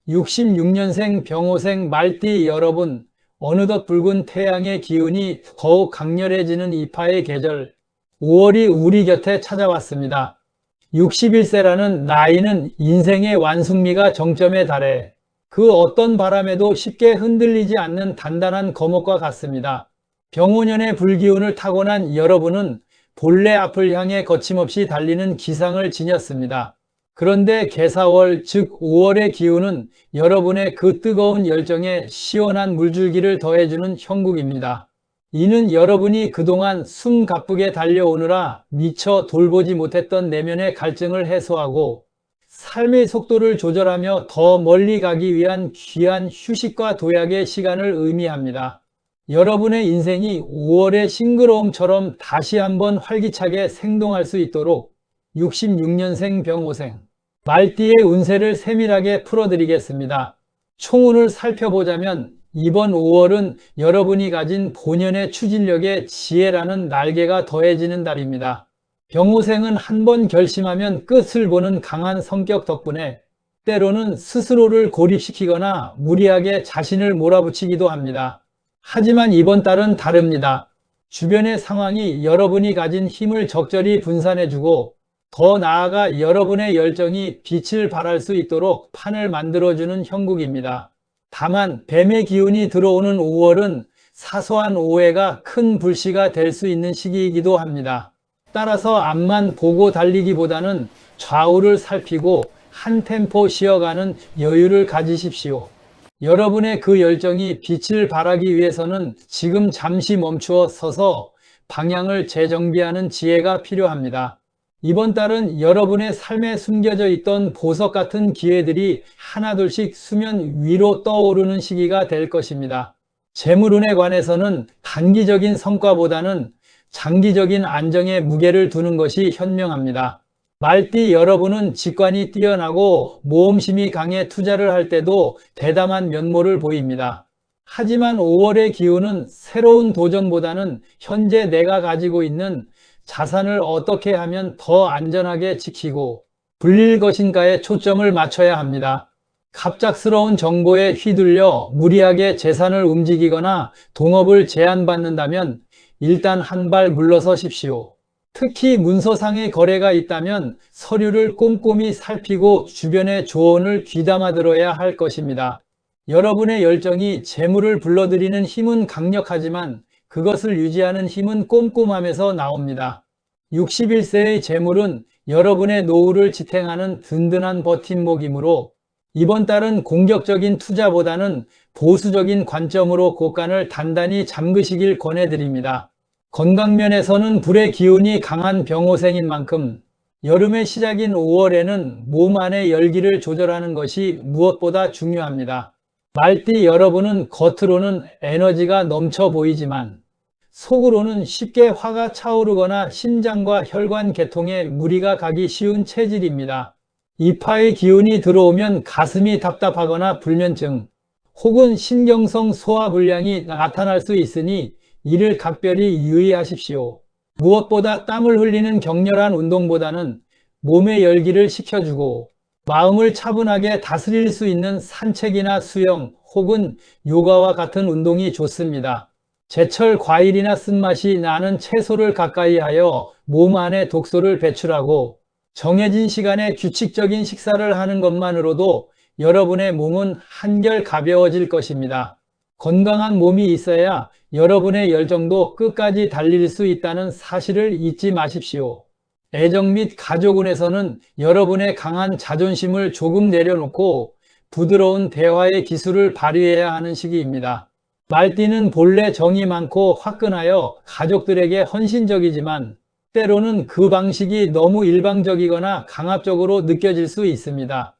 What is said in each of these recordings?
66년생 병호생 말띠 여러분, 어느덧 붉은 태양의 기운이 더욱 강렬해지는 이파의 계절, 5월이 우리 곁에 찾아왔습니다. 61세라는 나이는 인생의 완숙미가 정점에 달해 그 어떤 바람에도 쉽게 흔들리지 않는 단단한 거목과 같습니다. 병오년의 불기운을 타고난 여러분은 본래 앞을 향해 거침없이 달리는 기상을 지녔습니다. 그런데 개사월 즉 5월의 기운은 여러분의 그 뜨거운 열정에 시원한 물줄기를 더해주는 형국입니다. 이는 여러분이 그동안 숨가쁘게 달려오느라 미처 돌보지 못했던 내면의 갈증을 해소하고 삶의 속도를 조절하며 더 멀리 가기 위한 귀한 휴식과 도약의 시간을 의미합니다. 여러분의 인생이 5월의 싱그러움처럼 다시 한번 활기차게 생동할 수 있도록 66년생 병오생 말띠의 운세를 세밀하게 풀어드리겠습니다. 총운을 살펴보자면 이번 5월은 여러분이 가진 본연의 추진력에 지혜라는 날개가 더해지는 달입니다. 병오생은 한번 결심하면 끝을 보는 강한 성격 덕분에 때로는 스스로를 고립시키거나 무리하게 자신을 몰아붙이기도 합니다. 하지만 이번 달은 다릅니다. 주변의 상황이 여러분이 가진 힘을 적절히 분산해주고 더 나아가 여러분의 열정이 빛을 발할 수 있도록 판을 만들어주는 형국입니다. 다만 뱀의 기운이 들어오는 5월은 사소한 오해가 큰 불씨가 될 수 있는 시기이기도 합니다. 따라서 앞만 보고 달리기보다는 좌우를 살피고 한 템포 쉬어가는 여유를 가지십시오. 여러분의 그 열정이 빛을 발하기 위해서는 지금 잠시 멈추어 서서 방향을 재정비하는 지혜가 필요합니다. 이번 달은 여러분의 삶에 숨겨져 있던 보석 같은 기회들이 하나둘씩 수면 위로 떠오르는 시기가 될 것입니다. 재물운에 관해서는 단기적인 성과보다는 장기적인 안정에 무게를 두는 것이 현명합니다. 말띠 여러분은 직관이 뛰어나고 모험심이 강해 투자를 할 때도 대담한 면모를 보입니다. 하지만 5월의 기운은 새로운 도전보다는 현재 내가 가지고 있는 자산을 어떻게 하면 더 안전하게 지키고 불릴 것인가에 초점을 맞춰야 합니다. 갑작스러운 정보에 휘둘려 무리하게 재산을 움직이거나 동업을 제한받는다면 일단 한 발 물러서십시오. 특히 문서상의 거래가 있다면 서류를 꼼꼼히 살피고 주변의 조언을 귀담아 들어야 할 것입니다. 여러분의 열정이 재물을 불러들이는 힘은 강력하지만 그것을 유지하는 힘은 꼼꼼함에서 나옵니다. 61세의 재물은 여러분의 노후를 지탱하는 든든한 버팀목이므로 이번 달은 공격적인 투자보다는 보수적인 관점으로 곳간을 단단히 잠그시길 권해드립니다. 건강면에서는 불의 기운이 강한 병오생인 만큼 여름의 시작인 5월에는 몸 안의 열기를 조절하는 것이 무엇보다 중요합니다. 말띠 여러분은 겉으로는 에너지가 넘쳐 보이지만 속으로는 쉽게 화가 차오르거나 심장과 혈관 계통에 무리가 가기 쉬운 체질입니다. 이파의 기운이 들어오면 가슴이 답답하거나 불면증 혹은 신경성 소화불량이 나타날 수 있으니 이를 각별히 유의하십시오. 무엇보다 땀을 흘리는 격렬한 운동보다는 몸의 열기를 식혀주고 마음을 차분하게 다스릴 수 있는 산책이나 수영 혹은 요가와 같은 운동이 좋습니다. 제철 과일이나 쓴맛이 나는 채소를 가까이 하여 몸 안에 독소를 배출하고 정해진 시간에 규칙적인 식사를 하는 것만으로도 여러분의 몸은 한결 가벼워질 것입니다. 건강한 몸이 있어야 여러분의 열정도 끝까지 달릴 수 있다는 사실을 잊지 마십시오. 애정 및 가족운에서는 여러분의 강한 자존심을 조금 내려놓고 부드러운 대화의 기술을 발휘해야 하는 시기입니다. 말띠는 본래 정이 많고 화끈하여 가족들에게 헌신적이지만 때로는 그 방식이 너무 일방적이거나 강압적으로 느껴질 수 있습니다.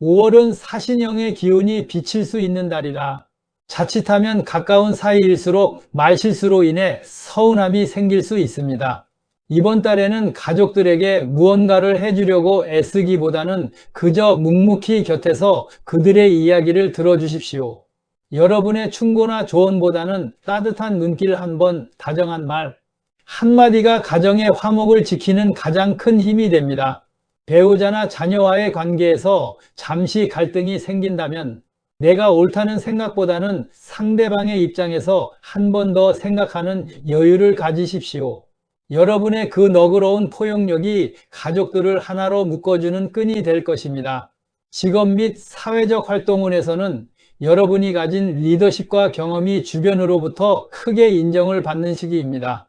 5월은 사신형의 기운이 비칠 수 있는 달이라 자칫하면 가까운 사이일수록 말실수로 인해 서운함이 생길 수 있습니다. 이번 달에는 가족들에게 무언가를 해주려고 애쓰기보다는 그저 묵묵히 곁에서 그들의 이야기를 들어주십시오. 여러분의 충고나 조언보다는 따뜻한 눈길 한번, 다정한 말 한마디가 가정의 화목을 지키는 가장 큰 힘이 됩니다. 배우자나 자녀와의 관계에서 잠시 갈등이 생긴다면 내가 옳다는 생각보다는 상대방의 입장에서 한 번 더 생각하는 여유를 가지십시오. 여러분의 그 너그러운 포용력이 가족들을 하나로 묶어주는 끈이 될 것입니다. 직업 및 사회적 활동운에서는 여러분이 가진 리더십과 경험이 주변으로부터 크게 인정을 받는 시기입니다.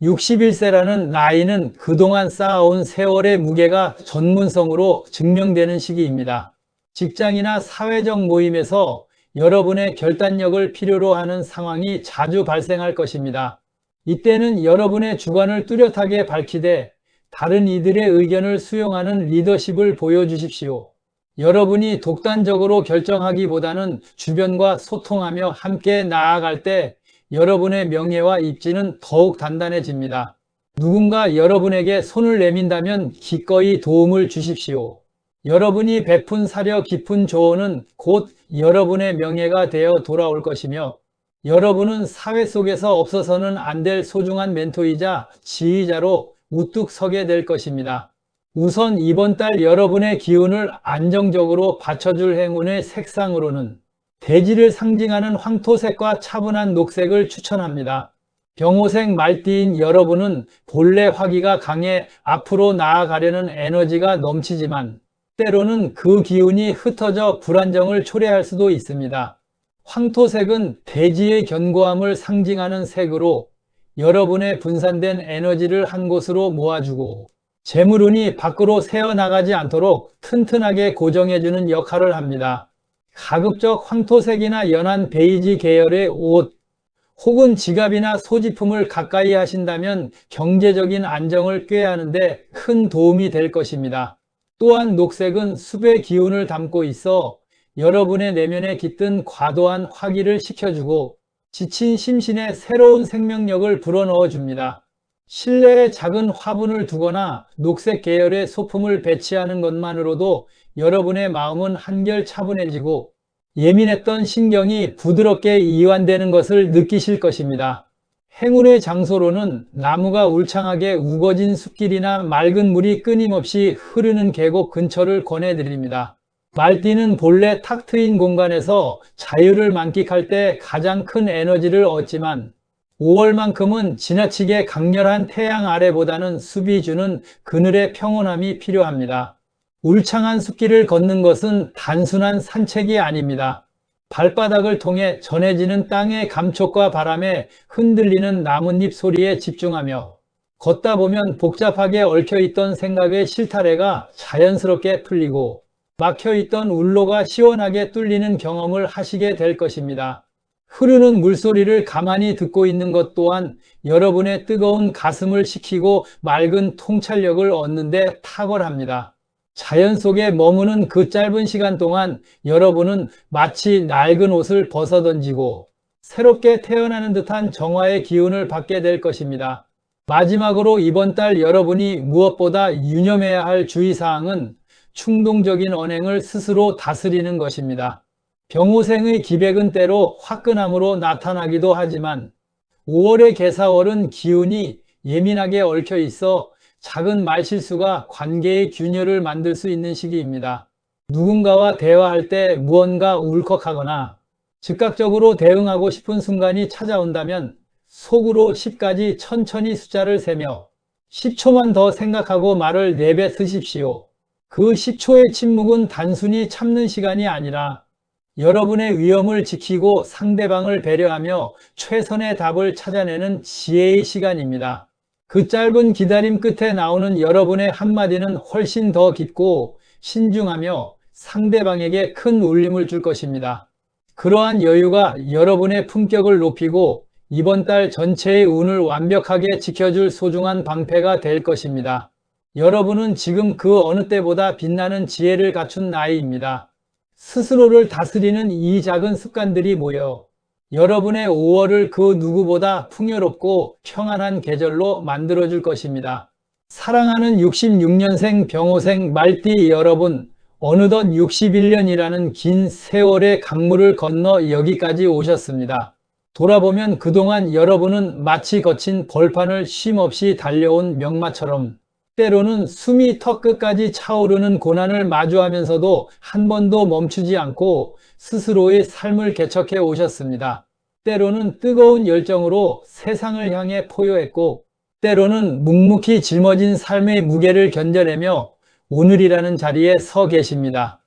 61세라는 나이는 그동안 쌓아온 세월의 무게가 전문성으로 증명되는 시기입니다. 직장이나 사회적 모임에서 여러분의 결단력을 필요로 하는 상황이 자주 발생할 것입니다. 이때는 여러분의 주관을 뚜렷하게 밝히되 다른 이들의 의견을 수용하는 리더십을 보여주십시오. 여러분이 독단적으로 결정하기보다는 주변과 소통하며 함께 나아갈 때 여러분의 명예와 입지는 더욱 단단해집니다. 누군가 여러분에게 손을 내민다면 기꺼이 도움을 주십시오. 여러분이 베푼 사려 깊은 조언은 곧 여러분의 명예가 되어 돌아올 것이며 여러분은 사회 속에서 없어서는 안 될 소중한 멘토이자 지휘자로 우뚝 서게 될 것입니다. 우선 이번 달 여러분의 기운을 안정적으로 받쳐줄 행운의 색상으로는 대지를 상징하는 황토색과 차분한 녹색을 추천합니다. 병호생 말띠인 여러분은 본래 화기가 강해 앞으로 나아가려는 에너지가 넘치지만 때로는 그 기운이 흩어져 불안정을 초래할 수도 있습니다. 황토색은 대지의 견고함을 상징하는 색으로 여러분의 분산된 에너지를 한 곳으로 모아주고 재물운이 밖으로 새어나가지 않도록 튼튼하게 고정해주는 역할을 합니다. 가급적 황토색이나 연한 베이지 계열의 옷 혹은 지갑이나 소지품을 가까이 하신다면 경제적인 안정을 꾀하는 데 큰 도움이 될 것입니다. 또한 녹색은 숲의 기운을 담고 있어 여러분의 내면에 깃든 과도한 화기를 식혀주고 지친 심신에 새로운 생명력을 불어넣어 줍니다. 실내에 작은 화분을 두거나 녹색 계열의 소품을 배치하는 것만으로도 여러분의 마음은 한결 차분해지고 예민했던 신경이 부드럽게 이완되는 것을 느끼실 것입니다. 행운의 장소로는 나무가 울창하게 우거진 숲길이나 맑은 물이 끊임없이 흐르는 계곡 근처를 권해드립니다. 말띠는 본래 탁 트인 공간에서 자유를 만끽할 때 가장 큰 에너지를 얻지만 5월만큼은 지나치게 강렬한 태양 아래보다는 숲이 주는 그늘의 평온함이 필요합니다. 울창한 숲길을 걷는 것은 단순한 산책이 아닙니다. 발바닥을 통해 전해지는 땅의 감촉과 바람에 흔들리는 나뭇잎 소리에 집중하며 걷다 보면 복잡하게 얽혀있던 생각의 실타래가 자연스럽게 풀리고 막혀있던 울로가 시원하게 뚫리는 경험을 하시게 될 것입니다. 흐르는 물소리를 가만히 듣고 있는 것 또한 여러분의 뜨거운 가슴을 식히고 맑은 통찰력을 얻는 데 탁월합니다. 자연 속에 머무는 그 짧은 시간 동안 여러분은 마치 낡은 옷을 벗어던지고 새롭게 태어나는 듯한 정화의 기운을 받게 될 것입니다. 마지막으로 이번 달 여러분이 무엇보다 유념해야 할 주의사항은 충동적인 언행을 스스로 다스리는 것입니다. 병호생의 기백은 때로 화끈함으로 나타나기도 하지만 5월의 개사월은 기운이 예민하게 얽혀 있어 작은 말실수가 관계의 균열을 만들 수 있는 시기입니다. 누군가와 대화할 때 무언가 울컥하거나 즉각적으로 대응하고 싶은 순간이 찾아온다면 속으로 10까지 천천히 숫자를 세며 10초만 더 생각하고 말을 내뱉으십시오. 그 10초의 침묵은 단순히 참는 시간이 아니라 여러분의 위험을 지키고 상대방을 배려하며 최선의 답을 찾아내는 지혜의 시간입니다. 그 짧은 기다림 끝에 나오는 여러분의 한마디는 훨씬 더 깊고 신중하며 상대방에게 큰 울림을 줄 것입니다. 그러한 여유가 여러분의 품격을 높이고 이번 달 전체의 운을 완벽하게 지켜줄 소중한 방패가 될 것입니다. 여러분은 지금 그 어느 때보다 빛나는 지혜를 갖춘 나이입니다. 스스로를 다스리는 이 작은 습관들이 모여 여러분의 5월을 그 누구보다 풍요롭고 평안한 계절로 만들어줄 것입니다. 사랑하는 66년생 병호생 말띠 여러분, 어느덧 61년이라는 긴 세월의 강물을 건너 여기까지 오셨습니다. 돌아보면 그동안 여러분은 마치 거친 벌판을 쉼없이 달려온 명마처럼 때로는 숨이 턱끝까지 차오르는 고난을 마주하면서도 한 번도 멈추지 않고 스스로의 삶을 개척해 오셨습니다. 때로는 뜨거운 열정으로 세상을 향해 포효했고, 때로는 묵묵히 짊어진 삶의 무게를 견뎌내며 오늘이라는 자리에 서 계십니다.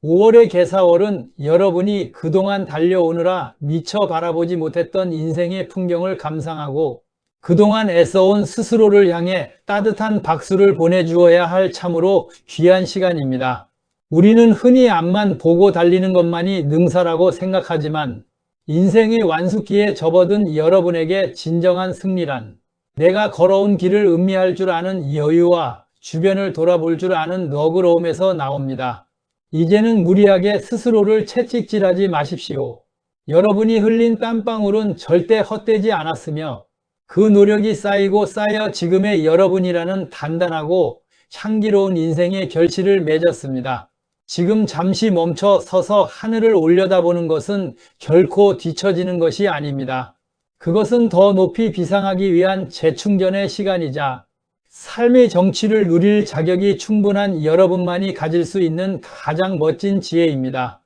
5월의 개사월은 여러분이 그동안 달려오느라 미처 바라보지 못했던 인생의 풍경을 감상하고 그동안 애써온 스스로를 향해 따뜻한 박수를 보내주어야 할 참으로 귀한 시간입니다. 우리는 흔히 앞만 보고 달리는 것만이 능사라고 생각하지만 인생의 완숙기에 접어든 여러분에게 진정한 승리란 내가 걸어온 길을 음미할 줄 아는 여유와 주변을 돌아볼 줄 아는 너그러움에서 나옵니다. 이제는 무리하게 스스로를 채찍질하지 마십시오. 여러분이 흘린 땀방울은 절대 헛되지 않았으며 그 노력이 쌓이고 쌓여 지금의 여러분이라는 단단하고 향기로운 인생의 결실을 맺었습니다. 지금 잠시 멈춰 서서 하늘을 올려다보는 것은 결코 뒤처지는 것이 아닙니다. 그것은 더 높이 비상하기 위한 재충전의 시간이자 삶의 정취를 누릴 자격이 충분한 여러분만이 가질 수 있는 가장 멋진 지혜입니다.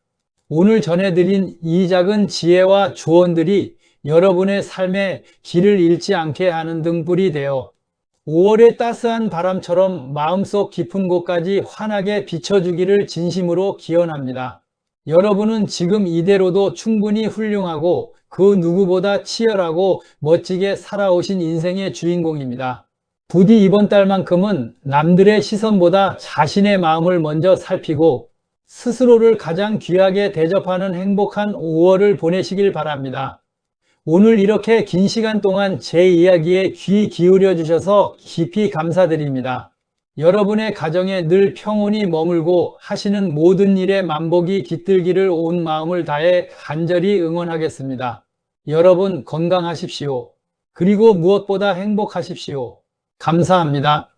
오늘 전해드린 이 작은 지혜와 조언들이 여러분의 삶에 길을 잃지 않게 하는 등불이 되어 5월의 따스한 바람처럼 마음속 깊은 곳까지 환하게 비춰주기를 진심으로 기원합니다. 여러분은 지금 이대로도 충분히 훌륭하고 그 누구보다 치열하고 멋지게 살아오신 인생의 주인공입니다. 부디 이번 달만큼은 남들의 시선보다 자신의 마음을 먼저 살피고 스스로를 가장 귀하게 대접하는 행복한 5월을 보내시길 바랍니다. 오늘 이렇게 긴 시간 동안 제 이야기에 귀 기울여 주셔서 깊이 감사드립니다. 여러분의 가정에 늘 평온이 머물고 하시는 모든 일에 만복이 깃들기를 온 마음을 다해 간절히 응원하겠습니다. 여러분 건강하십시오. 그리고 무엇보다 행복하십시오. 감사합니다.